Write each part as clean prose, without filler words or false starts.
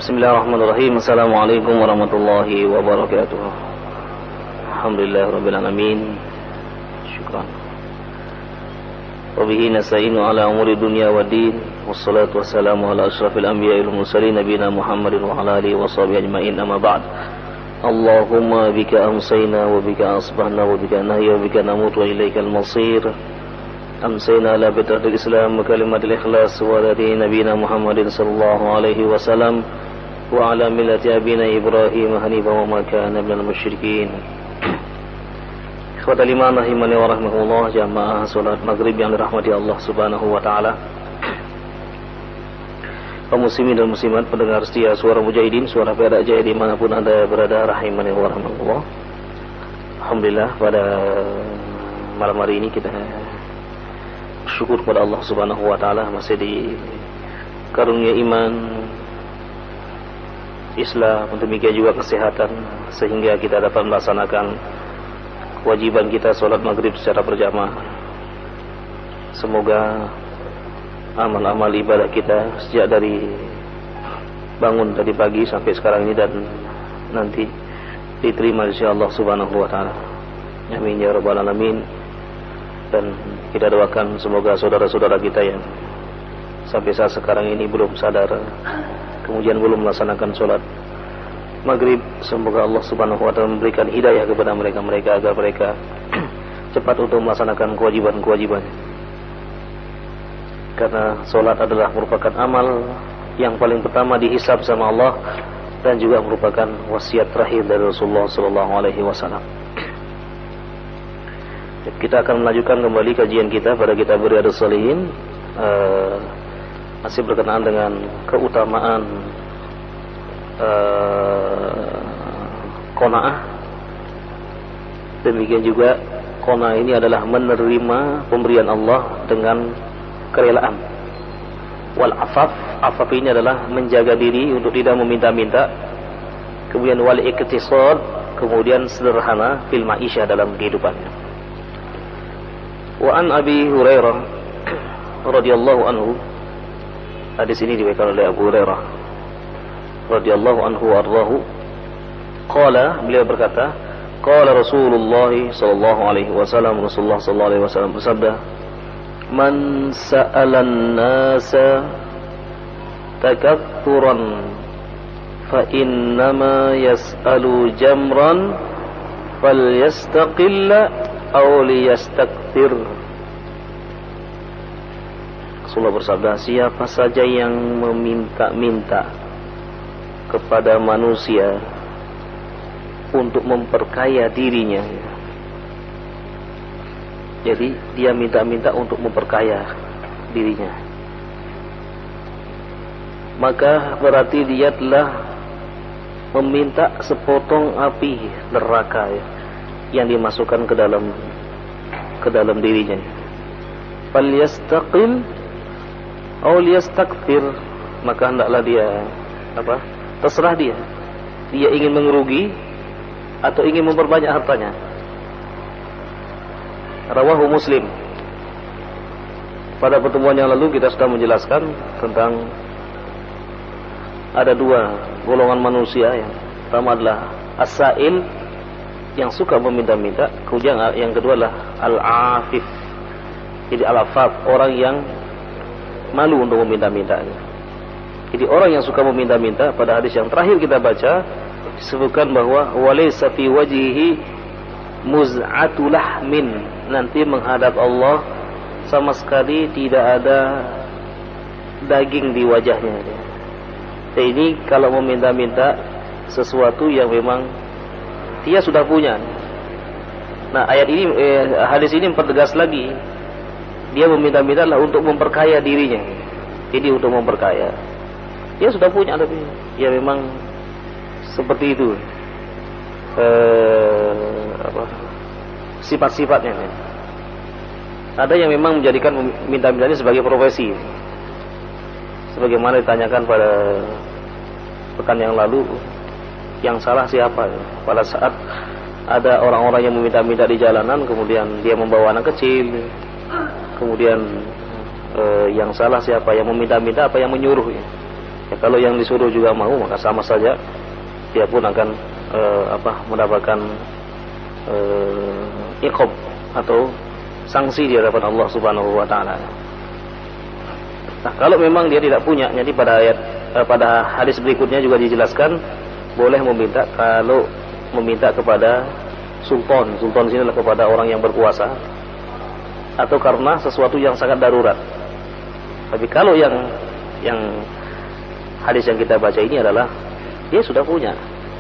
Bismillahirrahmanirrahim. Assalamualaikum warahmatullahi wabarakatuh. Alhamdulillah rabbil alamin. Syukran. Wa bihi nasta'inu ala umuri dunya waddin. Wassalatu wassalamu ala asyrafil anbiya'i wal mursalin nabiyina Muhammadin wa ala alihi washabihi ajmain. Amma ba'd. Allahumma bika amsayna wa bika asbahna wa bika nahya wa bika namut wa ilaikal masir. Amsayna ala fitratil Islam wa kalimatil ikhlas wa dari nabiyina Muhammadin sallallahu alaihi wasallam wa ala millati abina Ibrahim hanifan wa ma kana minal musyrikin. Ikhwatal iman rahimani wa rahmatullah, jamaah salat maghrib yang dirahmati Allah Subhanahu wa taala. Kaum muslimin dan muslimat, pendengar setia suara mujahidin, suara perak jaya dimanapun Anda berada, rahimani wa rahmatullah. Alhamdulillah, pada malam hari ini kita bersyukur kepada Allah Subhanahu wa taala masih dikarunia iman, Islam, demikian juga kesehatan, sehingga kita dapat melaksanakan kewajiban kita sholat maghrib secara berjamaah. Semoga amal-amal ibadah kita sejak dari bangun tadi pagi sampai sekarang ini dan nanti diterima insyaallah Subhanahu wa taala. Amin ya rabbal alamin. Dan kita doakan semoga saudara-saudara kita yang sampai saat sekarang ini belum sadar, kemudian belum melaksanakan sholat maghrib, semoga Allah Subhanahu wa taala memberikan hidayah kepada mereka agar mereka cepat untuk melaksanakan kewajiban-kewajibannya. Karena sholat adalah merupakan amal yang paling pertama dihisab sama Allah dan juga merupakan wasiat terakhir dari Rasulullah sallallahu alaihi wasallam. Kita akan melanjutkan kembali kajian kita pada kitab Riyadhus Shalihin, masih berkenaan dengan keutamaan qanaah. Demikian juga qanaah ini adalah menerima pemberian Allah dengan kerelaan. Wal afaf ini adalah menjaga diri untuk tidak meminta-minta. Kemudian wal iktisad, kemudian sederhana fil ma'isyah, dalam kehidupannya. Wa an Abi Hurairah radhiyallahu anhu, hadis ini diriwayatkan oleh Abu Hurairah radhiyallahu anhu warḍahu, qala, beliau berkata, qala Rasulullah sallallahu alaihi wasallam, Rasulullah sallallahu alaihi wasallam bersabda, man sa'alan nasa takaththuran fa innama yas'alu jamran falyastaqilla aw liyastakthir. Rasulullah bersabda, siapa saja yang meminta-minta kepada manusia untuk memperkaya dirinya, jadi dia minta-minta untuk memperkaya dirinya, maka berarti dia telah meminta sepotong api neraka yang dimasukkan ke dalam dirinya. Falyastaqil aw liyastakthir, maka hendaklah dia terserah dia ingin mengerugi atau ingin memperbanyak hartanya. Rawahu Muslim. Pada pertemuan yang lalu kita sudah menjelaskan tentang ada dua golongan manusia. Yang pertama adalah as-sa'il, yang suka meminta-minta. Kemudian yang kedua adalah al-afif. Jadi al-afaf, orang yang malu untuk meminta-minta. Jadi orang yang suka meminta-minta, pada hadis yang terakhir kita baca disebutkan bahwa walaysa fi wajhihi muz'atu lahmin, nanti menghadap Allah sama sekali tidak ada daging di wajahnya. Jadi ini kalau meminta-minta sesuatu yang memang dia sudah punya. Nah, ayat ini, hadis ini mempertegas lagi, dia meminta-minta adalah untuk memperkaya dirinya. Jadi untuk memperkaya, dia sudah punya, tapi ya memang seperti itu sifat-sifatnya. Ada yang memang menjadikan minta-mintanya sebagai profesi, sebagaimana ditanyakan pada pekan yang lalu, yang salah siapa? Pada saat ada orang-orang yang meminta-minta di jalanan, kemudian dia membawa anak kecil, kemudian yang salah siapa? Yang meminta-minta apa yang menyuruh? Ya, kalau yang disuruh juga mau, maka sama saja dia pun akan mendapatkan iqab atau sanksi di hadapan Allah Subhanahu wa taala. Nah, kalau memang dia tidak punya, jadi pada hadis berikutnya juga dijelaskan boleh meminta kalau meminta kepada sultan. Sultan sini adalah kepada orang yang berkuasa atau karena sesuatu yang sangat darurat. Tapi kalau yang hadis yang kita baca ini adalah dia sudah punya,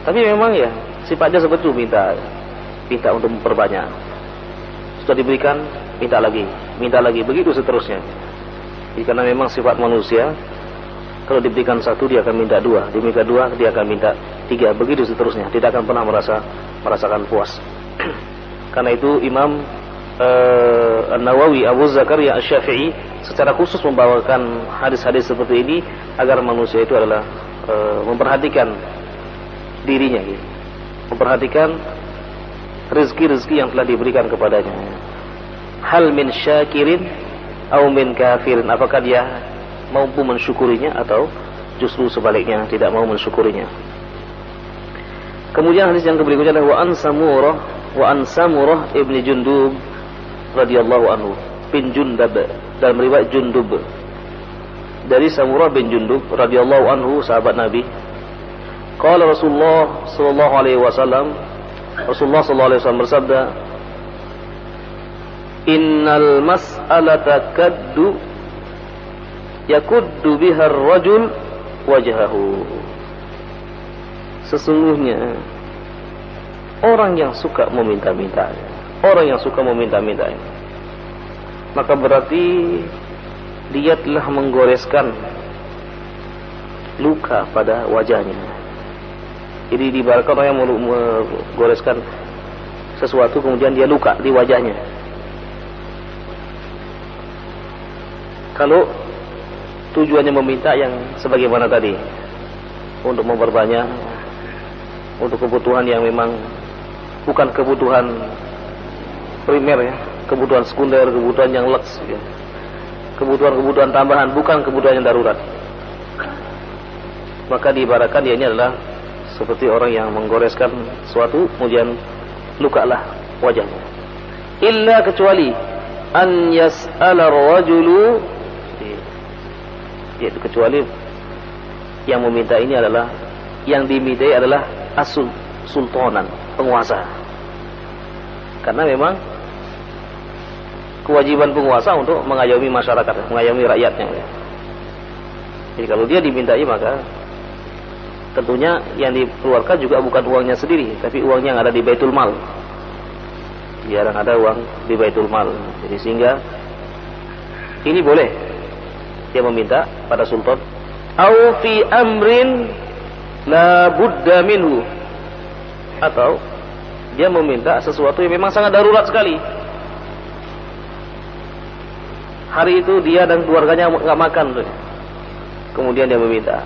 tapi memang ya sifatnya seperti itu, minta untuk memperbanyak. Sudah diberikan, minta lagi, begitu seterusnya. Jadi karena memang sifat manusia, kalau diberikan satu dia akan minta dua, diminta dua dia akan minta tiga, begitu seterusnya. Tidak akan pernah merasakan puas. Karena itu Imam An-Nawawi Abu Zakaria Asy-Syafi'i secara khusus membawakan hadis-hadis seperti ini agar manusia itu adalah memperhatikan dirinya, gitu. Memperhatikan rezeki-rezeki yang telah diberikan kepadanya. Hal min syakirin atau min kafirin, apakah dia mampu mensyukurinya atau justru sebaliknya tidak mau mensyukurinya. Kemudian hadis yang berikutnya adalah wa an Samurah ibni Jundub radhiyallahu anhu bin Jundab, dalam riwayat Jundub, dari Samurah bin Jundub radhiyallahu anhu, sahabat Nabi. Qala Rasulullah sallallahu alaihi wasallam, Rasulullah sallallahu alaihi wasallam bersabda, innal mas'alata kaddu yakuddu biha ar-rajul wajhahu. Sesungguhnya orang yang suka meminta-minta, maka berarti dia telah menggoreskan luka pada wajahnya. Jadi diibaratkan orang yang menggoreskan sesuatu kemudian dia luka di wajahnya. Kalau tujuannya meminta yang sebagaimana tadi, untuk memperbanyak, untuk kebutuhan yang memang bukan kebutuhan primer ya, kebutuhan sekunder, kebutuhan yang leks ya. Kebutuhan tambahan, bukan kebutuhan yang darurat. Maka diibaratkan dia ini adalah seperti orang yang menggoreskan sesuatu kemudian lukalah wajahnya. Illa kecuali an yas'ala ar-rajulu, yaitu kecuali yang meminta ini adalah, yang dimintai adalah sultanan, penguasa. Karena memang kewajiban penguasa untuk mengayomi masyarakat, mengayomi rakyatnya. Jadi kalau dia dimintai, maka tentunya yang dikeluarkan juga bukan uangnya sendiri, tapi uang yang ada di Baitul Mal. Jarang ada uang di Baitul Mal. Jadi sehingga ini boleh dia meminta pada sultan. Au fi amrin la budda minhu, atau dia meminta sesuatu yang memang sangat darurat sekali. Hari itu dia dan keluarganya nggak makan, kemudian dia meminta.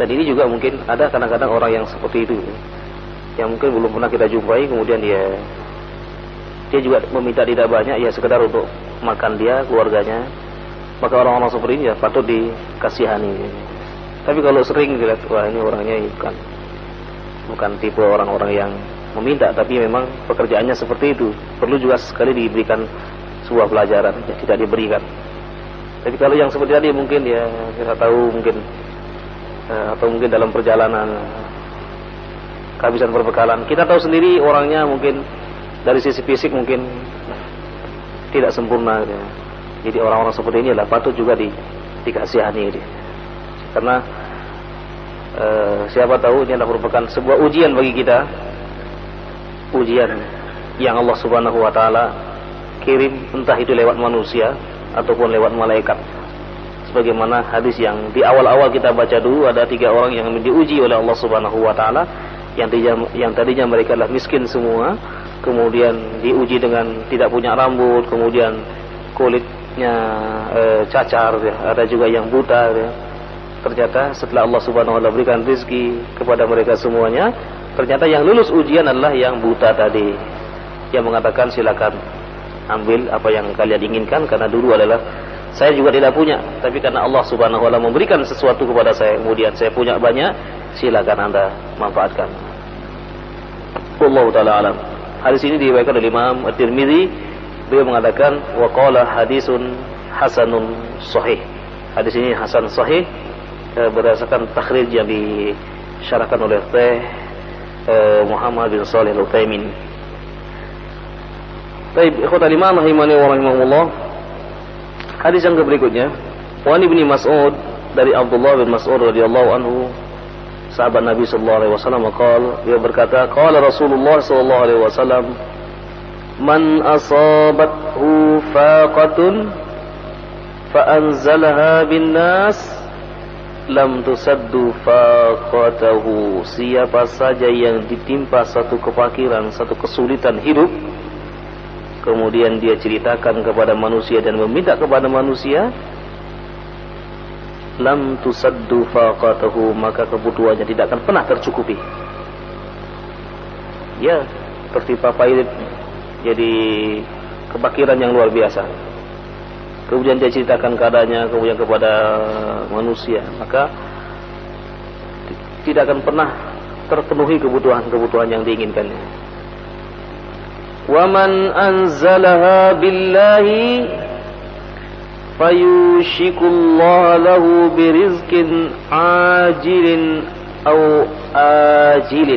Dan ini juga mungkin ada kadang-kadang orang yang seperti itu, yang mungkin belum pernah kita jumpai, kemudian dia juga meminta tidak banyak, ya sekedar untuk makan dia, keluarganya. Maka orang-orang seperti ini ya patut dikasihani. Tapi kalau sering dilihat, wah ini orangnya bukan tipe orang-orang yang meminta, tapi memang pekerjaannya seperti itu. Perlu juga sekali diberikan sebuah pelajaran, ya, tidak diberikan. Tapi kalau yang seperti tadi mungkin ya kita tahu mungkin atau mungkin dalam perjalanan kehabisan perbekalan, kita tahu sendiri orangnya mungkin dari sisi fisik mungkin tidak sempurna, ya. Jadi orang-orang seperti ini adalah patut juga dikasihani, karena siapa tahu ini adalah merupakan sebuah ujian bagi kita, ujian yang Allah Subhanahu wa taala kirim, entah itu lewat manusia ataupun lewat malaikat. Sebagaimana hadis yang di awal-awal kita baca dulu, ada 3 orang yang diuji oleh Allah Subhanahu wa taala, yang tadinya mereka adalah miskin semua, kemudian diuji dengan tidak punya rambut, kemudian kulitnya cacar, ya. Ada juga yang buta, ya. Ternyata setelah Allah Subhanahu wa taala berikan rezeki kepada mereka semuanya, ternyata yang lulus ujian adalah yang buta tadi, yang mengatakan silakan ambil apa yang kalian inginkan, karena dulu adalah Saya juga tidak punya, tapi karena Allah Subhanahu wa taala memberikan sesuatu kepada saya, kemudian saya punya banyak, silakan Anda manfaatkan. Wallahu taala alam. Hadis ini diriwayatkan oleh Imam At-Tirmidzi. Beliau mengatakan wa qala hadisun hasanun sahih. Hadis ini hasan sahih berdasarkan takhrij yang disyarahkan oleh Muhammad bin Shalih Al-Utsaimin. Baik, ikhwatal iman rahimani wa rahimakumullah. Hadis yang berikutnya, wa Ibnu Mas'ud, dari Abdullah bin Mas'ud radhiyallahu anhu, sahabat Nabi sallallahu alaihi wasallam, dia berkata, qala Rasulullah sallallahu alaihi wasallam, man asabathu faqatun fa anzalaha bin nas lam tusaddu faqatahu. Siapa saja yang ditimpa satu kefakiran, satu kesulitan hidup, kemudian dia ceritakan kepada manusia dan meminta kepada manusia, lam tusaddu faqatahu, maka kebutuhannya tidak akan pernah tercukupi. Ya, tertimpa pahit, jadi kefakiran yang luar biasa. Kemudian dia ceritakan keadaannya kemudian kepada manusia, maka tidak akan pernah terpenuhi kebutuhan-kebutuhan yang diinginkannya. وَمَنْ أَنْزَلَهَا بِاللَّهِ فَيُوشِكُ اللَّهَ لَهُ بِرِزْقٍ عَاجِلٍ أَوْ آجِلٍ.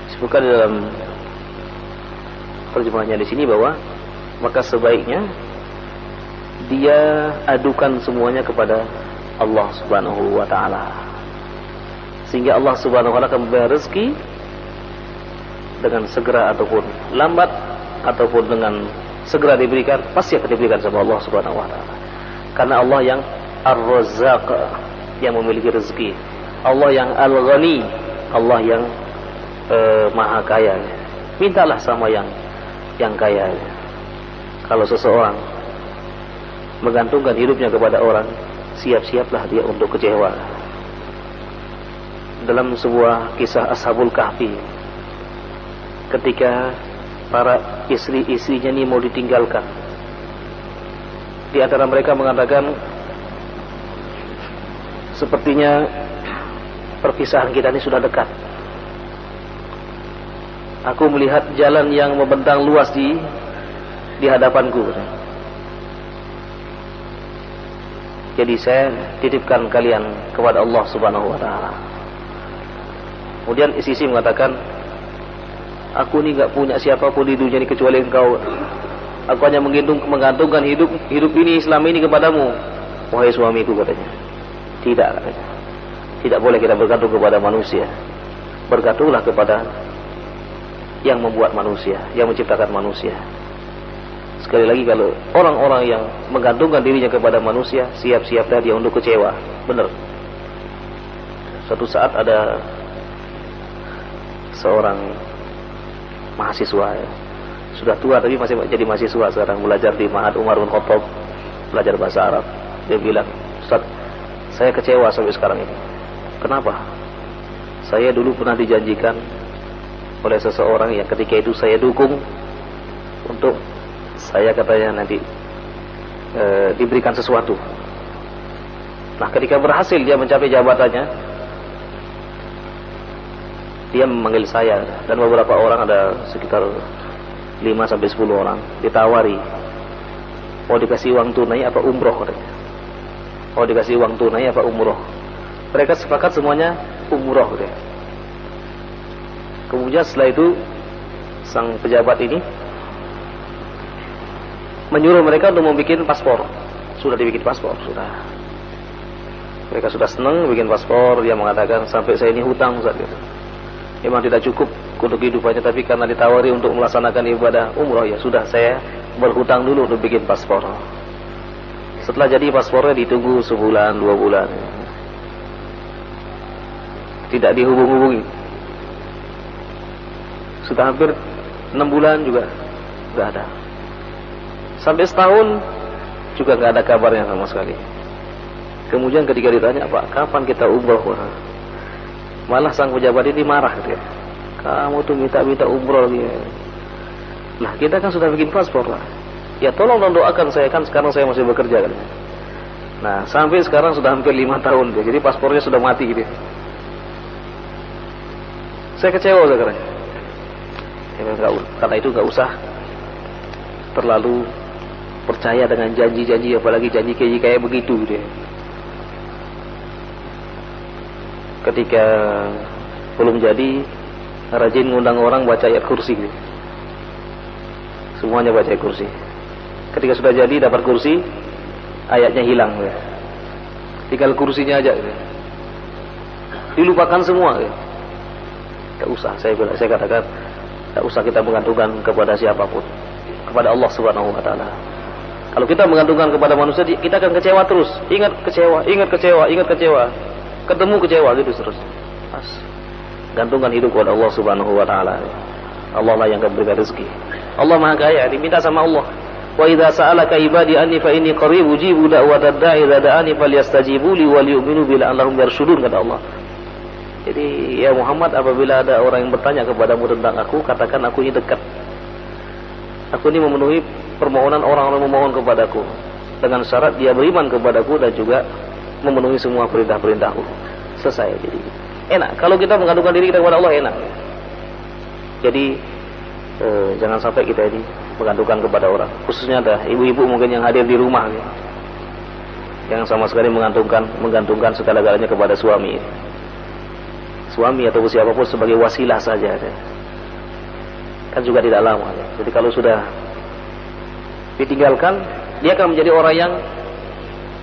Disebutkan dalam terjemahannya di sini bahwa maka sebaiknya dia adukan semuanya kepada Allah Subhanahu wa taala, sehingga Allah Subhanahu wa taala akan memberi rezeki dengan segera ataupun lambat, ataupun dengan segera diberikan, pasti akan diberikan sama Allah Subhanahu wa taala. Karena Allah yang Ar-Razzaq, yang memiliki rezeki. Allah yang Al-Ghani, Allah yang Maha Kaya. Mintalah sama yang kaya. Kalau seseorang menggantungkan hidupnya kepada orang, siap-siaplah dia untuk kecewa. Dalam sebuah kisah Ashabul Kahfi, ketika para istri-istrinya ini mau ditinggalkan, di antara mereka mengatakan, sepertinya perpisahan kita ini sudah dekat. Aku melihat jalan yang membentang luas di hadapanku. Jadi saya titipkan kalian kepada Allah Subhanahu wa taala. Kemudian istri mengatakan, aku ini enggak punya siapapun di dunia ini kecuali engkau. Aku hanya menggantungkan hidup ini selama ini kepadamu, wahai suamiku, katanya. Tidak, katanya. Tidak boleh kita bergantung kepada manusia. Bergantunglah kepada yang membuat manusia, yang menciptakan manusia. Sekali lagi, kalau orang-orang yang menggantungkan dirinya kepada manusia, siap-siaplah dia untuk kecewa. Benar. Suatu saat ada seorang mahasiswa, ya, sudah tua tapi masih jadi mahasiswa sekarang, belajar di Ma'had Umar bin Khattab, belajar bahasa Arab. Dia bilang, Ustaz, saya kecewa sampai sekarang ini. Kenapa? Saya dulu pernah dijanjikan oleh seseorang yang ketika itu saya dukung untuk saya, katanya, nanti diberikan sesuatu. Nah, ketika berhasil dia mencapai jabatannya, dia memanggil saya dan beberapa orang, ada sekitar 5-10 orang, ditawari mau dikasih uang tunai apa umroh, katanya. Mau dikasih uang tunai apa umroh. Mereka sepakat semuanya umroh, katanya. Kemudian setelah itu sang pejabat ini menyuruh mereka untuk membuat paspor. Sudah dibikin paspor, sudah. Mereka sudah senang bikin paspor. Dia mengatakan, sampai saya ini hutang, Ustaz, gitu. Memang tidak cukup untuk kehidupannya, tapi karena ditawari untuk melaksanakan ibadah umroh, ya sudah, saya berhutang dulu untuk bikin paspor. Setelah jadi paspornya ditunggu sebulan, 2 bulan, tidak dihubung-hubungi. Sudah hampir 6 bulan juga tidak ada. Sampai setahun juga nggak ada kabarnya sama sekali. Kemudian ketika ditanya, Pak, kapan kita umroh? Malah sang pejabat ini marah, dia. Kamu tuh minta umroh dia. Lah, kita kan sudah bikin paspor lah. Ya tolong dong doakan saya, kan sekarang saya masih bekerja katanya. Nah sampai sekarang sudah hampir 5 tahun dia, jadi paspornya sudah mati gitu. Saya kecewa sekarang. Karena itu nggak usah terlalu percaya dengan janji-janji, apalagi janji kayak begitu gitu ya. Ketika belum jadi, rajin ngundang orang baca ayat kursi gitu. Semuanya baca ayat kursi. Ketika sudah jadi, dapat kursi, ayatnya hilang gitu. Tinggal kursinya aja gitu. Dilupakan semua gitu. Gak usah, saya katakan gak usah kita menggantungkan kepada siapapun, kepada Allah Subhanahu wa taala. Kalau kita menggantungkan kepada manusia, kita akan kecewa terus. Ingat kecewa. Ketemu kecewa gitu terus. Mas, gantungkan hidup kepada Allah Subhanahu wa taala. Allah lah yang akan berikan rezeki. Allah Maha Kaya, diminta sama Allah. Wa idza sa'alaka ibadi anni fa inni qarib ujibu da'watad da'i idza da'ani falyastajibu li wal yu'minu bi la'allahum yarshudun, kata Allah. Jadi ya Muhammad, apabila ada orang yang bertanya kepadamu tentang aku, katakan aku ini dekat. Aku ini memenuhi permohonan orang-orang memohon kepadaku, dengan syarat dia beriman kepadaku dan juga memenuhi semua perintah-perintahku. Selesai. Jadi enak kalau kita menggantungkan diri kita kepada Allah, enak. Jadi jangan sampai kita ini menggantungkan kepada orang, khususnya ada ibu-ibu mungkin yang hadir di rumah ya. Yang sama sekali menggantungkan segala-galanya kepada suami atau siapapun sebagai wasilah saja ya. Kan juga tidak lama ya. Jadi kalau sudah ditinggalkan, dia akan menjadi orang yang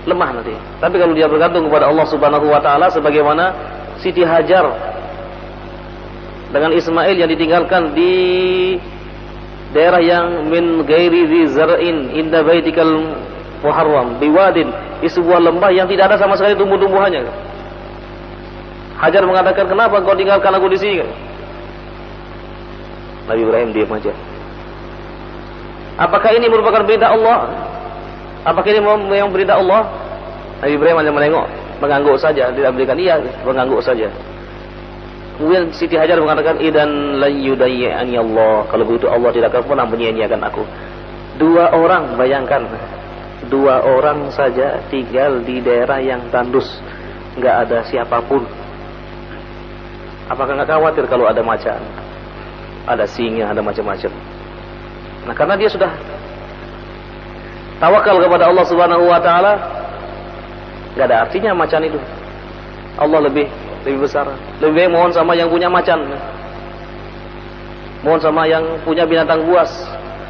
lemah nanti. Tapi kalau dia bergantung kepada Allah Subhanahu wa taala, sebagaimana Siti Hajar dengan Ismail yang ditinggalkan di daerah yang min ghairi zi zar'in inda baitikal muharram biwadin, di sebuah lembah yang tidak ada sama sekali tumbuh-tumbuhannya. Hajar mengatakan, kenapa kau tinggalkan aku di sini? Nabi Ibrahim diam aja. Apakah ini merupakan perintah Allah? Apakah ini yang perintah Allah? Nabi Ibrahim hanya menengok, mengangguk saja, tidak berikan iya, mengangguk saja. Kemudian Siti Hajar mengatakan, idan la yudayyi'ani Allah. Kalau begitu Allah tidak akan pernah menyia-nyiakan aku. 2 orang, bayangkan, 2 orang saja tinggal di daerah yang tandus, nggak ada siapapun. Apakah nggak khawatir kalau ada macan, ada singa, ada macam-macam? Nah, karena dia sudah tawakal kepada Allah Subhanahu wa taala, enggak ada artinya macan itu. Allah lebih besar. Lebih baik mohon sama yang punya macan. Mohon sama yang punya binatang buas.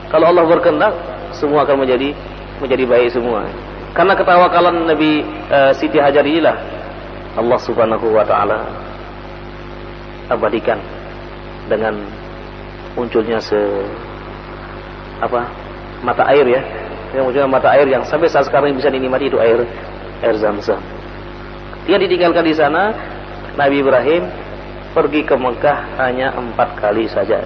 Kalau Allah berkehendak, semua akan menjadi baik semua. Karena ketawakalan Nabi Siti Hajar inilah Allah Subhanahu wa taala abadikan dengan munculnya mata air ya, yang munculnya mata air yang sampai saat sekarang bisa dinikmati, itu air Zamzam. Dia ditinggalkan di sana. Nabi Ibrahim pergi ke Mekah hanya 4 kali saja.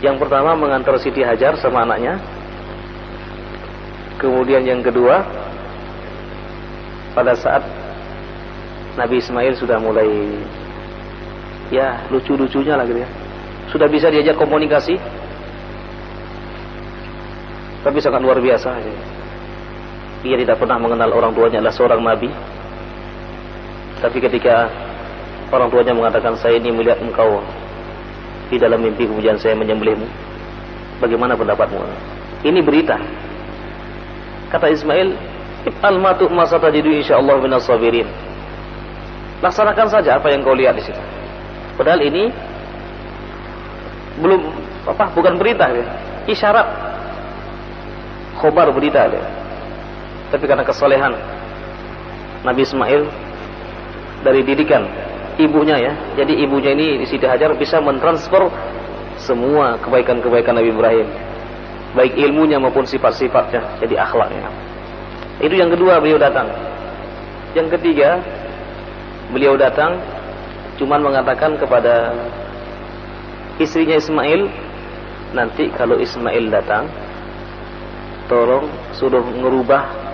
Yang pertama mengantar Siti Hajar sama anaknya. Kemudian yang kedua, pada saat Nabi Ismail sudah mulai ya lucu-lucunya lah gitu ya, sudah bisa diajak komunikasi, tapi sangat luar biasa. Dia tidak pernah mengenal orang tuanya adalah seorang nabi. Tapi ketika orang tuanya mengatakan, saya ini melihat engkau di dalam mimpi, kemudian saya menyembelihmu, bagaimana pendapatmu? Ini berita. Kata Ismail, al-matu masatajidu insyaallah minas sabirin. Laksanakan saja apa yang kau lihat di situ. Padahal ini bukan berita ya, isyarat, khobar, berita ya. Tapi karena kesolehan Nabi Ismail dari didikan ibunya ya, jadi ibunya ini Siti Hajar bisa mentransfer semua kebaikan-kebaikan Nabi Ibrahim, baik ilmunya maupun sifat-sifatnya, jadi akhlaknya. Itu yang kedua, beliau datang. Yang ketiga, beliau datang cuman mengatakan kepada istrinya Ismail, nanti kalau Ismail datang, tolong suruh ngerubah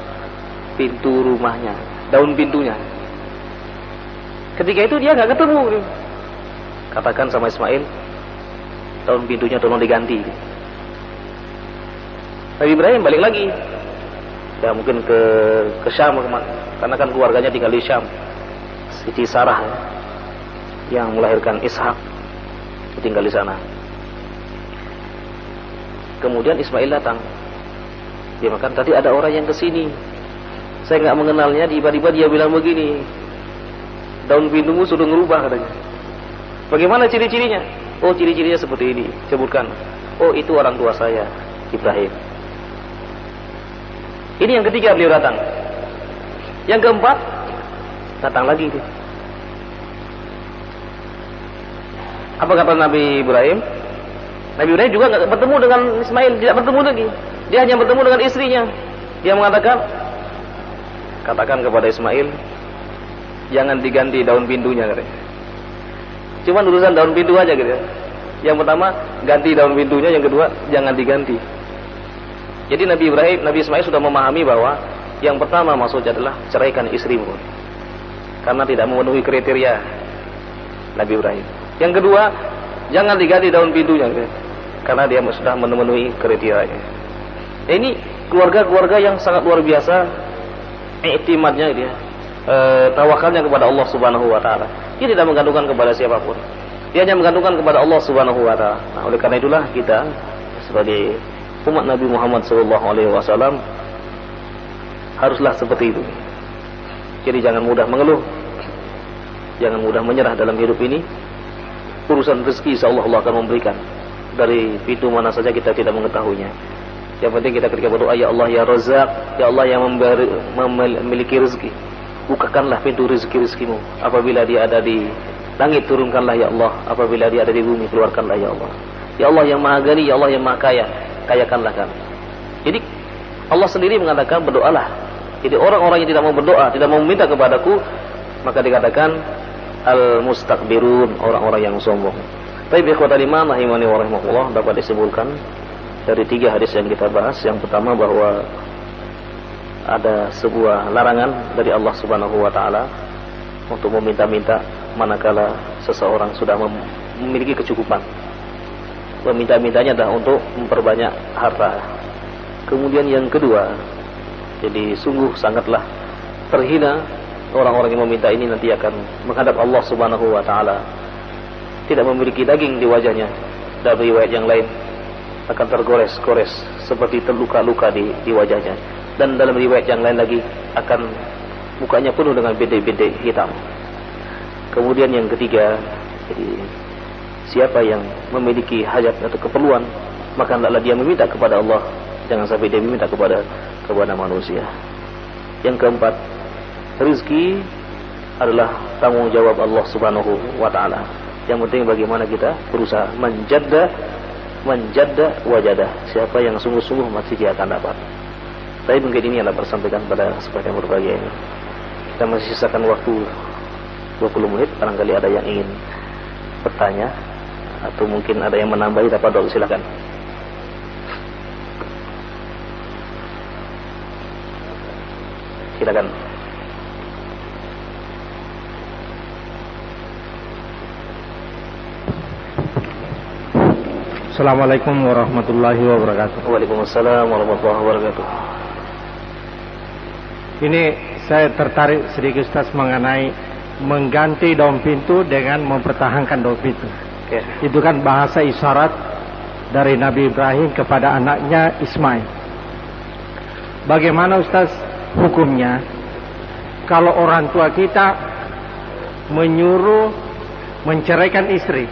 pintu rumahnya, daun pintunya. Ketika itu dia nggak ketemu. Katakan sama Ismail, daun pintunya tolong diganti. Nabi Ibrahim balik lagi. Ya mungkin ke Syam karena kan keluarganya tinggal di Syam. Siti Sarah yang melahirkan Ishak tinggal di sana. Kemudian Ismail datang. Dia makan, tadi ada orang yang kesini. Saya nggak mengenalnya, tiba-tiba dia bilang begini. Daun pintumu sudah ngerubah katanya. Bagaimana ciri-cirinya? Oh, ciri-cirinya seperti ini. Sebutkan. Oh, itu orang tua saya, Ibrahim. Ini yang ketiga beliau datang. Yang keempat datang lagi. Apa kata Nabi Ibrahim? Nabi Ibrahim juga nggak bertemu dengan Ismail, tidak bertemu lagi. Dia hanya bertemu dengan istrinya. Dia mengatakan, katakan kepada Ismail, jangan diganti daun pintunya katanya. Cuma urusan daun pintu aja gitu. Yang pertama ganti daun pintunya, yang kedua jangan diganti. Jadi Nabi Ismail sudah memahami bahwa yang pertama maksudnya adalah ceraikan istrimu, karena tidak memenuhi kriteria Nabi Ibrahim. Yang kedua, jangan diganti daun pintunya gitu, karena dia sudah memenuhi kriterianya. Ini keluarga-keluarga yang sangat luar biasa i'timadnya dia. Tawakalnya kepada Allah Subhanahu wa taala. Dia tidak menggantungkan kepada siapapun. Dia hanya menggantungkan kepada Allah Subhanahu wa taala. Nah, oleh karena itulah kita sebagai umat Nabi Muhammad sallallahu alaihi wasallam haruslah seperti itu. Jadi jangan mudah mengeluh. Jangan mudah menyerah dalam hidup ini. Urusan rezeki insyaallah Allah akan memberikan dari pintu mana saja kita tidak mengetahuinya. Yang penting kita ketika berdoa, ya Allah ya Razzaq, ya Allah yang memiliki rezeki, bukakanlah pintu rezeki-rezekimu. Apabila dia ada di langit, turunkanlah ya Allah. Apabila dia ada di bumi, keluarkanlah ya Allah. Ya Allah yang maha ghani, ya Allah yang maha kaya, kayakanlah kami. Jadi Allah sendiri mengatakan berdoalah. Jadi orang-orang yang tidak mau berdoa, tidak mau meminta kepadaku, maka dikatakan al-mustakbirun, orang-orang yang sombong. Tapi ikhwatal iman rahimani wa rahimakumullah, dapat disimpulkan dari 3 hadis yang kita bahas. Yang pertama bahwa ada sebuah larangan dari Allah Subhanahu wa taala untuk meminta-minta manakala seseorang sudah memiliki kecukupan. Meminta-mintanya adalah untuk memperbanyak harta. Kemudian yang kedua, jadi sungguh sangatlah terhina orang-orang yang meminta ini nanti akan menghadap Allah Subhanahu wa taala tidak memiliki daging di wajahnya. Dalam riwayat yang lain akan tergores-gores seperti terluka-luka di wajahnya. Dan dalam riwayat yang lain lagi akan mukanya penuh dengan bintik-bintik hitam. Kemudian yang ketiga, jadi siapa yang memiliki hajat atau keperluan, maka hendaklah dia meminta kepada Allah, jangan sampai dia meminta kepada manusia. Yang keempat, rezeki adalah tanggung jawab Allah Subhanahu wa taala. Yang penting bagaimana kita berusaha menjadda wajadah. Siapa yang sungguh-sungguh masih dia akan dapat. Tapi mungkin ini adalah bersampaikan pada kesempatan yang berbahagia ini. Kita masih sisakan waktu 20 menit. Barangkali ada yang ingin bertanya atau mungkin ada yang menambahi, dapat dulu, silakan. Silakan. Assalamualaikum warahmatullahi wabarakatuh. Waalaikumsalam warahmatullahi wabarakatuh. Ini saya tertarik sedikit Ustaz mengenai mengganti daun pintu dengan mempertahankan daun pintu. Okay. Itu kan bahasa isyarat dari Nabi Ibrahim kepada anaknya Ismail. Bagaimana Ustaz hukumnya kalau orang tua kita menyuruh menceraikan istri,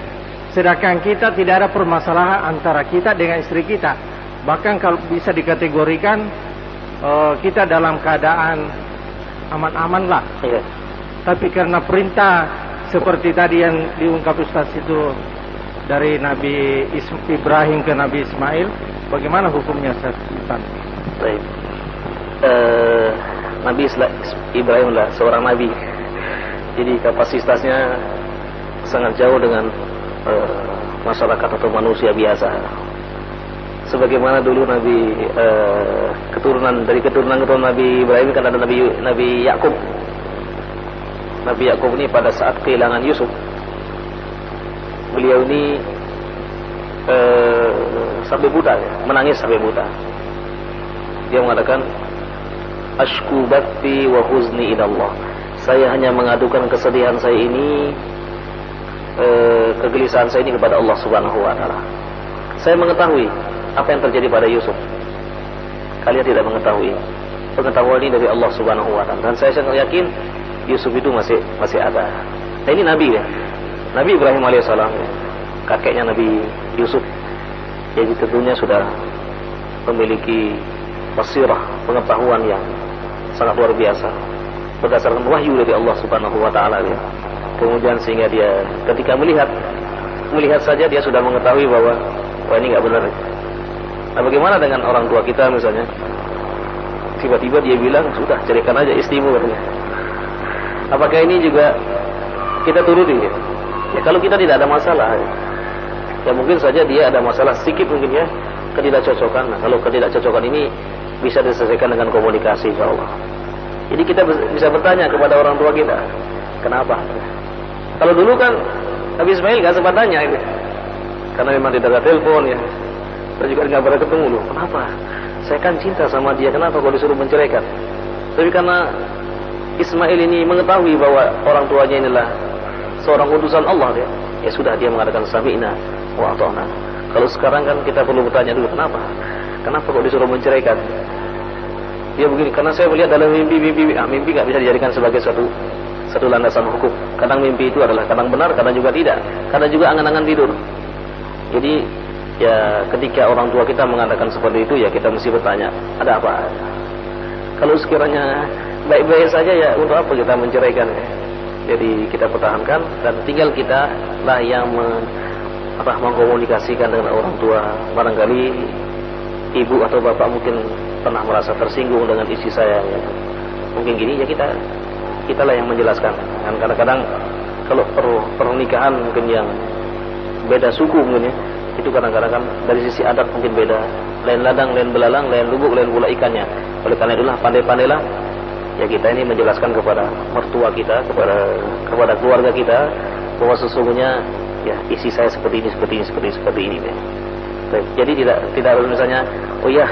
sedangkan kita tidak ada permasalahan antara kita dengan istri kita. Bahkan kalau bisa dikategorikan kita dalam keadaan aman-aman lah. Iya. Tapi karena perintah seperti tadi yang diungkap Ustaz itu dari Nabi Ibrahim ke Nabi Ismail, bagaimana hukumnya Ustaz? Baik. Nabi Ibrahim adalah seorang nabi. Jadi kapasitasnya sangat jauh dengan masyarakat atau manusia biasa. Sebagaimana dulu Nabi keturunan Nabi Ibrahim kan ada Nabi Yakub. Nabi Yakub ini pada saat kehilangan Yusuf, beliau ini sampai buta, menangis sampai buta. Dia mengatakan, ashku bakti wa huzni ila Allah. Saya hanya mengadukan kesedihan saya ini, kegelisahan saya ini kepada Allah Subhanahu wa taala. Saya mengetahui apa yang terjadi pada Yusuf. Kalian tidak mengetahui. Pengetahuan ini dari Allah Subhanahu wa taala. Dan saya sangat yakin Yusuf itu masih ada. Nah, ini Nabi ya. Nabi Ibrahim alaihissalam, kakeknya Nabi Yusuf. Jadi tentunya sudah memiliki basirah, pengetahuan yang sangat luar biasa berdasarkan wahyu dari Allah Subhanahu wa taala ya. Kemudian sehingga dia ketika melihat saja dia sudah mengetahui bahwa wah ini enggak benar. Nah, bagaimana dengan orang tua kita misalnya? Tiba-tiba dia bilang, "Sudah, ceraikan aja istrimu," katanya. Apakah ini juga kita turuti ya? Ya kalau kita tidak ada masalah ya mungkin saja dia ada masalah sedikit mungkin ya, ketidakcocokan. Nah, kalau ketidakcocokan ini bisa diselesaikan dengan komunikasi insyaallah. Jadi kita bisa bertanya kepada orang tua kita, kenapa? Kalau dulu kan Nabi Ismail gak sempat tanya itu, karena memang tidak ada telepon ya, dan juga nggak pernah ketemu loh. Kenapa? Saya kan cinta sama dia, kenapa kalau disuruh menceraikan? Tapi karena Ismail ini mengetahui bahwa orang tuanya inilah seorang utusan Allah dia, ya sudah dia mengatakan sami'na wa ata'na. Kalau sekarang kan kita perlu bertanya dulu kenapa? Kenapa kok disuruh menceraikan? Dia begini, karena saya melihat dalam mimpi nggak bisa dijadikan sebagai satu landasan hukum. Kadang mimpi itu adalah kadang benar, kadang juga tidak. Kadang juga angan-angan tidur. Jadi ya ketika orang tua kita mengatakan seperti itu ya kita mesti bertanya, ada apa? Kalau sekiranya baik-baik saja ya untuk apa kita menceraikan ya? Jadi kita pertahankan dan tinggal kita lah yang mengkomunikasikan dengan orang tua. Barangkali ibu atau bapak mungkin pernah merasa tersinggung dengan istri saya ya. Mungkin gini ya kita lah yang menjelaskan. Dan kadang-kadang kalau pernikahan mungkin yang beda suku mungkin ya, itu kadang-kadang kan dari sisi adat mungkin beda, lain ladang, lain belalang, lain lubuk, lain pula ikannya. Oleh karena itulah pandai-pandailah ya kita ini menjelaskan kepada mertua kita, kepada keluarga kita bahwa sesungguhnya ya isi saya seperti ini ya. Jadi tidak harus misalnya oh iya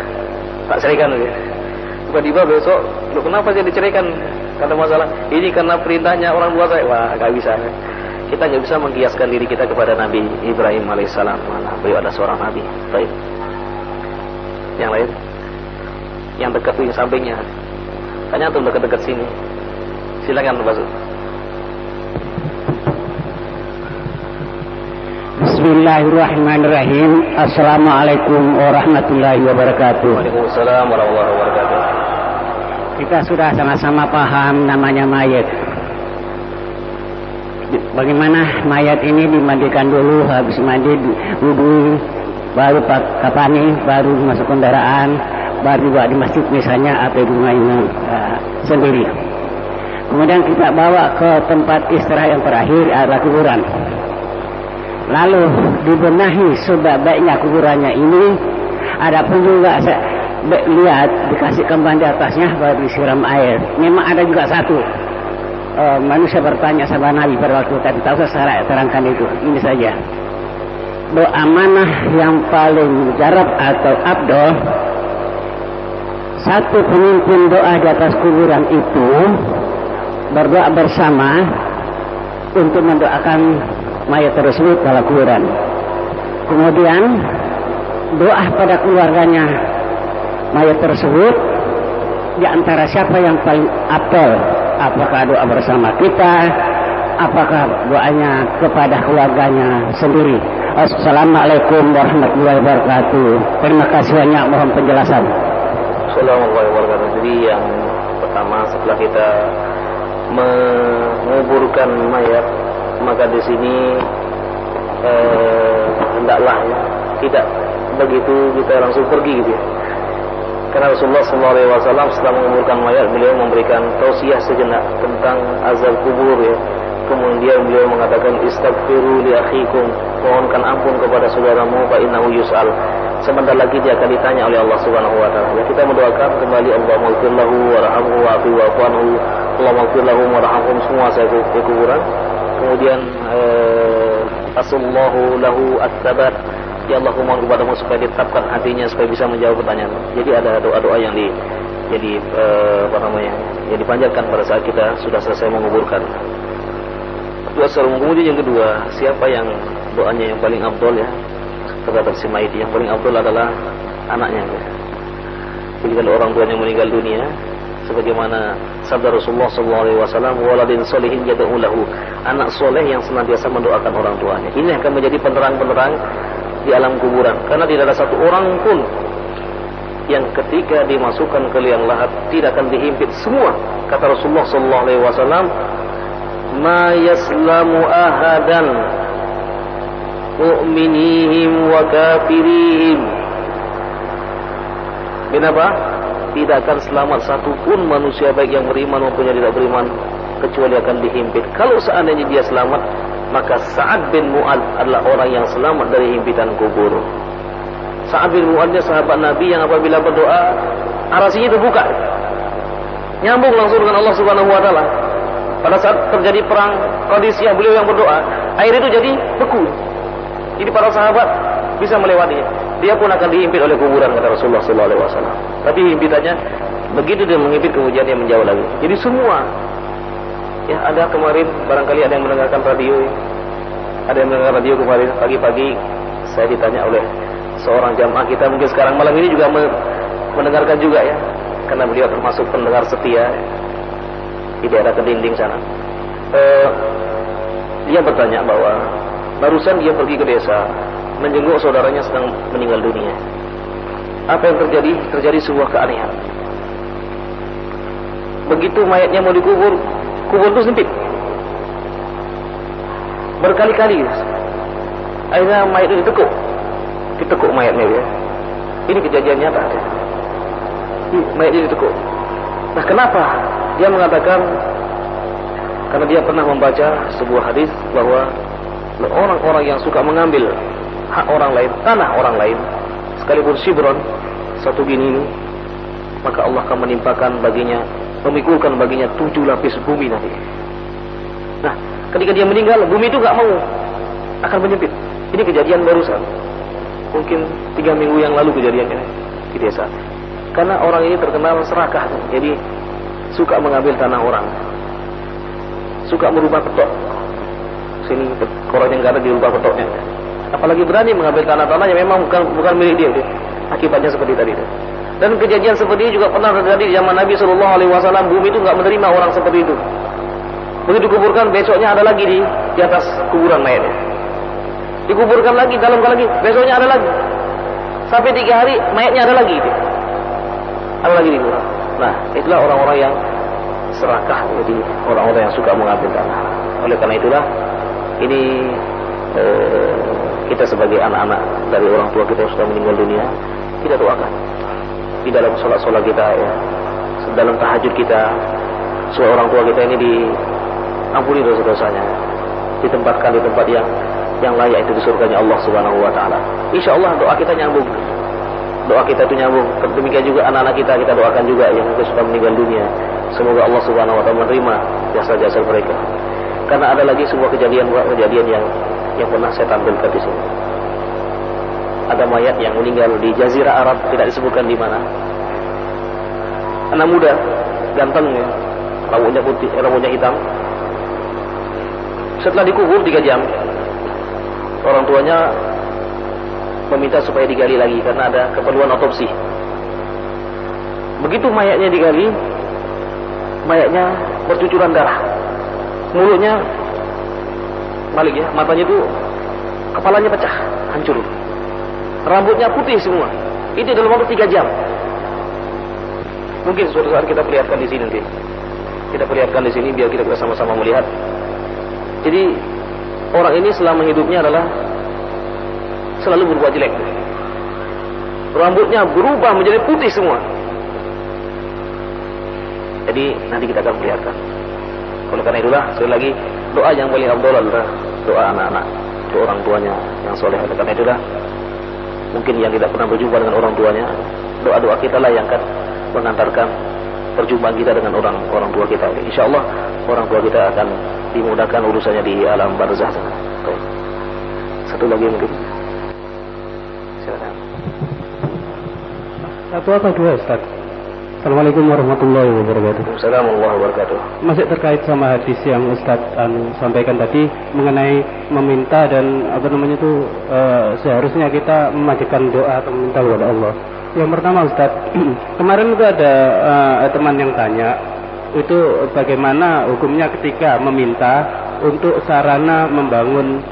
tak ceraikan ya. Tiba-tiba besok loh kenapa saya diceraikan karena masalah ini karena perintahnya orang tua saya. Wah nggak bisa ya. Kita nggak bisa mengkiaskan diri kita kepada Nabi Ibrahim alaihissalam. Mana beliau ada seorang nabi. Baik. Yang lain, yang dekat yang sampingnya. Tanya tuh dekat-dekat sini. Silakan Pak. Bismillahirrahmanirrahim. Assalamualaikum warahmatullahi wabarakatuh. Waalaikumsalam warahmatullahi wabarakatuh. Kita sudah sama-sama paham namanya mayat. Bagaimana mayat ini dimandikan dulu, habis mandi wudu, baru kapani, baru masuk kendaraan, baru juga di masjid misalnya atau di rumah sendiri. Kemudian kita bawa ke tempat istirahat yang terakhir adalah kuburan. Lalu dibenahi sebaik-baiknya kuburannya ini. Ada pun juga saya lihat dikasih kembang di atasnya baru disiram air. Memang ada juga satu manusia bertanya sama Nabi pada waktu tadi, tahu saya terangkan itu. Ini saja doa mana yang paling mujarab atau abdol. Satu pemimpin doa di atas kuburan itu berdoa bersama untuk mendoakan mayat tersebut dalam kuburan. Kemudian doa pada keluarganya mayat tersebut di antara siapa yang paling abdol. Apakah doa bersama kita, apakah doanya kepada keluarganya sendiri. Assalamualaikum warahmatullahi wabarakatuh. Terima kasih banyak, mohon penjelasan. Assalamualaikum warahmatullahi wabarakatuh. Jadi yang pertama setelah kita menguburkan mayat, maka di sini hendaklah ya, tidak begitu kita langsung pergi gitu ya. Karena Rasulullah SAW setelah menguburkan mayat, beliau memberikan tausiah sejenak tentang azab kubur ya. Kemudian beliau mengatakan istaghfiru li akhikum, mohonkan ampun kepada saudaramu fa innahu yus'al. Sebentar lagi dia akan ditanya oleh Allah Subhanahu wa taala. Ya, kita mendoakan kembali Allahumma ighfir lahu warhamhu wa'fu wa'fu, Allahumma ighfir lahu warhamhum, semua saya di kuburan. Kemudian asallahu lahu at-tabat, Ya Allah, aku mohon kepadamu supaya ditetapkan hatinya supaya bisa menjawab pertanyaan. Jadi ada doa-doa yang yang dipanjatkan pada saat kita sudah selesai menguburkan. Kemudian yang kedua, siapa yang doanya yang paling afdol ya terhadap si mayit? Yang paling afdol adalah anaknya ya. Jadi kalau orang tuanya meninggal dunia, sebagaimana sabda Rasulullah SAW, waladin solihin yad'u lahu, anak soleh yang senantiasa mendoakan orang tuanya. Ini akan menjadi penerang-penerang di alam kuburan, karena tidak ada satu orang pun yang ketika dimasukkan ke liang lahat tidak akan dihimpit semua. Kata Rasulullah SAW, ma yaslamu ahadan mu'minihim wa kafirihim. Kenapa? Tidak akan selamat satu pun manusia baik yang beriman maupun yang tidak beriman kecuali akan dihimpit. Kalau seandainya dia selamat, maka Sa'ad bin Mu'ad adalah orang yang selamat dari himpitan kubur. Sa'ad bin Mu'ad adalah sahabat Nabi yang apabila berdoa arasinya terbuka, nyambung langsung dengan Allah Subhanahu wa taala. Pada saat terjadi perang Qadisiyah, beliau yang berdoa, air itu jadi beku. Jadi para sahabat bisa melewati. Dia pun akan dihimpit oleh kuburan, kata Rasulullah SAW. Tapi himpitannya begitu dia menghimpit, kemudian dia menjauh lagi. Jadi semua, ya ada kemarin barangkali ada yang mendengarkan radio. Ada yang mendengar radio kemarin pagi-pagi. Saya ditanya oleh seorang jamaah kita, mungkin sekarang malam ini juga mendengarkan juga ya, karena beliau termasuk pendengar setia di daerah Kedinding sana. Dia bertanya bahwa barusan dia pergi ke desa menjenguk saudaranya sedang meninggal dunia. Apa yang terjadi? Terjadi sebuah keanehan. Begitu mayatnya mau dikubur, kubur itu sempit. Berkali-kali. Akhirnya mayat itu ditekuk mayatnya ya. Ini kejadian nyata. Mayat itu ditekuk. Nah, kenapa? Dia mengatakan karena dia pernah membaca sebuah hadis bahwa orang-orang yang suka mengambil hak orang lain, tanah orang lain, sekalipun shibron, satu gini ini, maka Allah akan menimpakan baginya, memikulkan baginya 7 lapis bumi nanti. Nah, ketika dia meninggal, bumi itu gak mau, akan menyempit. Ini kejadian barusan, mungkin 3 minggu yang lalu kejadiannya di desa. Karena orang ini terkenal serakah, jadi suka mengambil tanah orang, suka merubah petok. Sini koran yang gak ada dirubah petoknya. Apalagi berani mengambil tanah-tanah yang memang bukan milik dia. Akibatnya seperti tadi. Dan kejadian seperti ini juga pernah terjadi di zaman Nabi SAW. Bumi itu nggak menerima orang seperti itu. Begitu dikuburkan, besoknya ada lagi di atas kuburan mayatnya. Dikuburkan lagi, dalam lagi, besoknya ada lagi. Sampai 3 hari, mayatnya ada lagi. Ada lagi dikuburkan. Nah, itulah orang-orang yang serakah, jadi orang-orang yang suka mengambil tanah. Oleh karena itulah, ini kita sebagai anak-anak dari orang tua kita yang sudah meninggal dunia, kita doakan di dalam sholat-sholat kita ya, dalam tahajud kita, supaya orang tua kita ini diampuni dosa-dosanya, ditempatkan di tempat yang layak itu di surganya Allah Subhanahu wa taala. Insyaallah doa kita nyambung. Doa kita itu nyambung. Demikian juga anak-anak kita doakan juga yang mungkin sudah meninggal dunia. Semoga Allah Subhanahu wa taala menerima jasa-jasa mereka. Karena ada lagi sebuah kejadian yang pernah saya tampilkan di sini. Ada mayat yang meninggal di Jazirah Arab, tidak disebutkan di mana. Anak muda, ganteng ya, rambutnya putih, rambutnya hitam. Setelah dikubur 3 jam, orang tuanya meminta supaya digali lagi karena ada keperluan otopsi. Begitu mayatnya digali, mayatnya bercucuran darah, mulutnya balik ya, matanya itu, kepalanya pecah, hancur, rambutnya putih semua. Itu dalam waktu 3 jam. Mungkin suatu saat kita perlihatkan di sini nanti. Kita perlihatkan di sini biar kita sama-sama melihat. Jadi orang ini selama hidupnya adalah selalu berbuat jelek. Rambutnya berubah menjadi putih semua. Jadi nanti kita akan perlihatkan. Oleh karena itulah sekali lagi doa yang paling afdal adalah doa anak-anak, doa orang tuanya yang soleh. Oleh karena itulah mungkin yang tidak pernah berjumpa dengan orang tuanya, doa-doa kita lah yang akan mengantarkan perjumpaan kita dengan orang tua kita. Insyaallah orang tua kita akan dimudahkan urusannya di alam barzakh sana. Satu lagi mungkin. Satu atau dua Ustaz? Assalamualaikum warahmatullahi wabarakatuh. Assalamualaikum warahmatullahi wabarakatuh. Masih terkait sama hadis yang Ustaz sampaikan tadi mengenai meminta dan seharusnya kita memanjatkan doa atau meminta kepada Allah. Yang pertama Ustaz, kemarin itu ada teman yang tanya, itu bagaimana hukumnya ketika meminta untuk sarana membangun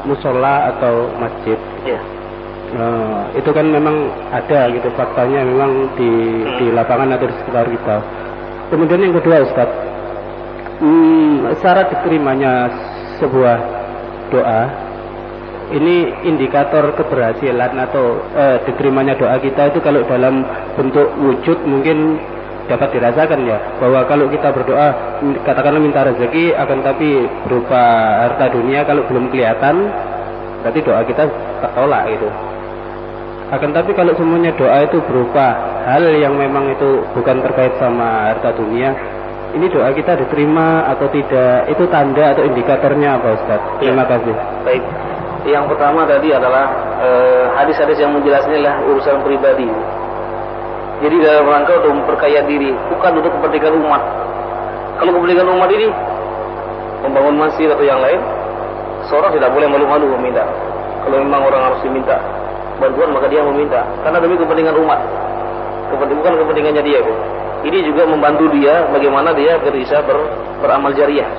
musola atau masjid. Ya. Itu kan memang ada gitu faktanya memang di lapangan atau di sekitar kita. Kemudian yang kedua Ustaz, syarat diterimanya sebuah doa ini indikator keberhasilan atau diterimanya doa kita itu kalau dalam bentuk wujud mungkin dapat dirasakan ya, bahwa kalau kita berdoa katakanlah minta rezeki akan tapi berupa harta dunia, kalau belum kelihatan berarti doa kita tertolak gitu. Akan tapi kalau semuanya doa itu berupa hal yang memang itu bukan terkait sama harta dunia, ini doa kita diterima atau tidak, itu tanda atau indikatornya apa Ustaz? Terima kasih. Baik. Yang pertama tadi adalah hadis-hadis yang menjelaskan adalah urusan pribadi. Jadi dalam rangka untuk memperkaya diri, bukan untuk kepentingan umat. Kalau kepentingan umat ini membangun masjid atau yang lain, seorang tidak boleh malu-malu meminta. Kalau memang orang harus diminta bantuan maka dia meminta karena demi kepentingan umat, bukan kepentingannya dia. Ini juga membantu dia bagaimana dia bisa beramal jariah.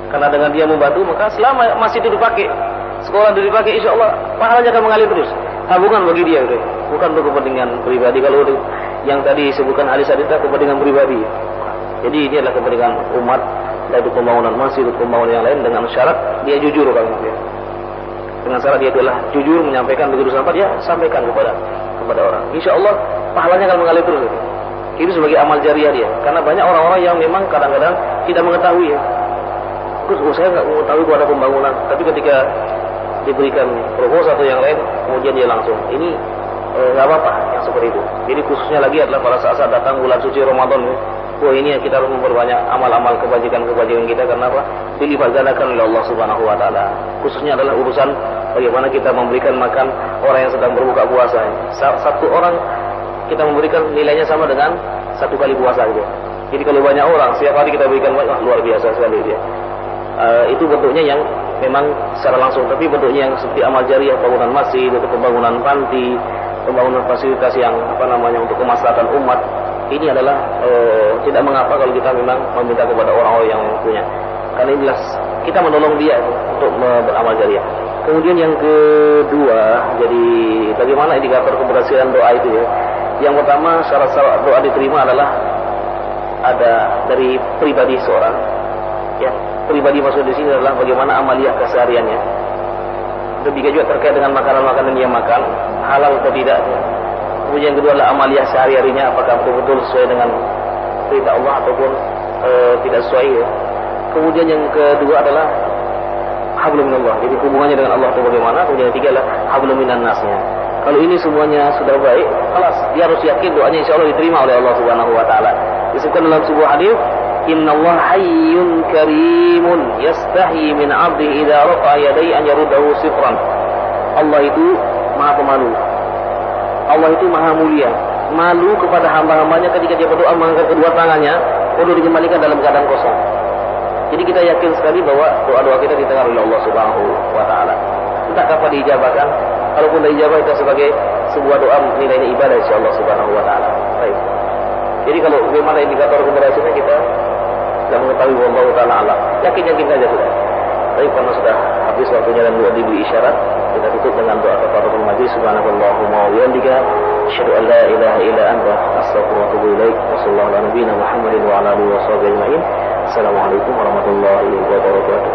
Karena dengan dia membantu maka selama masih itu dipakai, sekolah itu dipakai, insya Allah pahalanya akan mengalir terus. Tabungan bagi dia, bukan untuk kepentingan pribadi. Kalau yang tadi disebutkan hadis-hadis itu kepentingan pribadi. Jadi ini adalah kepentingan umat, yaitu pembangunan masjid, pembangunan yang lain dengan syarat dia jujur kalau dia. Dengan syarat dia adalah jujur menyampaikan begitu sampai dia sampaikan kepada orang. Insya Allah pahalanya akan mengalir terus. Itu sebagai amal jariah dia. Karena banyak orang-orang yang memang kadang-kadang tidak mengetahui ya. Terus saya nggak mengetahui ada pembangunan, tapi ketika diberikan proposal atau yang lain, kemudian dia langsung. Ini nggak apa-apa yang seperti itu. Jadi khususnya lagi adalah pada saat datang bulan suci Ramadan. Wah ini kita harus memperbanyak amal-amal kebajikan kita karena apa? Dilipat gandakan oleh Allah Subhanahu Wa Taala. Khususnya adalah urusan bagaimana kita memberikan makan orang yang sedang berbuka puasa. Satu orang kita memberikan nilainya sama dengan satu kali puasa gitu. Jadi kalau banyak orang setiap hari kita berikan banyak, luar biasa sekali dia. Itu bentuknya yang memang secara langsung, tapi bentuknya yang seperti amal jariah, pembangunan masjid, atau pembangunan panti, pembangunan fasilitas yang untuk kemaslahatan umat. Ini adalah tidak mengapa kalau kita memang meminta kepada orang-orang yang punya. Karena inilah kita menolong dia untuk beramal jariah. Kemudian yang kedua, jadi bagaimana indikator keberhasilan doa itu ya? Yang pertama, syarat-syarat doa diterima adalah ada dari pribadi seorang. Ya, pribadi maksud di sini adalah bagaimana amaliyah kesehariannya. Demikian juga terkait dengan makanan-makanan yang makan, halal atau tidak. Kemudian yang kedua adalah amaliyah sehari-harinya, apakah betul-betul sesuai dengan perintah Allah ataupun tidak sesuai ya. Kemudian yang kedua adalah hablum minallah, jadi hubungannya dengan Allah itu bagaimana. Kemudian yang ketiga adalah hablum minan nasnya. Kalau ini semuanya sudah baik, kelas dia harus yakin doanya insya Allah diterima oleh Allah Subhanahu Wa Taala. Disebutkan dalam sebuah hadis, Innallaha hayyun karimun yastahi min 'abdihi idza rafa'a yadayhi an yaruddahu sifran. Allah itu Maha Pemalu. Allah itu Maha Mulia, malu kepada hamba-hambanya ketika dia berdoa mengangkat kedua tangannya untuk dikembalikan dalam keadaan kosong. Jadi kita yakin sekali bahwa doa-doa kita ditengar oleh Allah Subhanahu Wa Taala. Entah kapan diijabahkan, kalaupun diijabah itu sebagai sebuah doa nilainya ibadah insya Allah Subhanahu Wa Taala. Baik. Jadi kalau bagaimana indikator keberhasilan kita sudah mengetahui bahwa Allah Taala alam, yakin saja sudah. Tapi karena sudah habis waktunya dan dua diberi isyarat, kita tutup dengan doa kafaratul majlis. Subhanakallahumma wa bihamdika, asyhadu an la ilaha illa anta, astaghfiruka wa atubu ilaik. Wa sallallahu ala nabiyyina Muhammadin wa ala alihi wa sahbihi ajma'in. Assalamualaikum warahmatullahi wabarakatuh.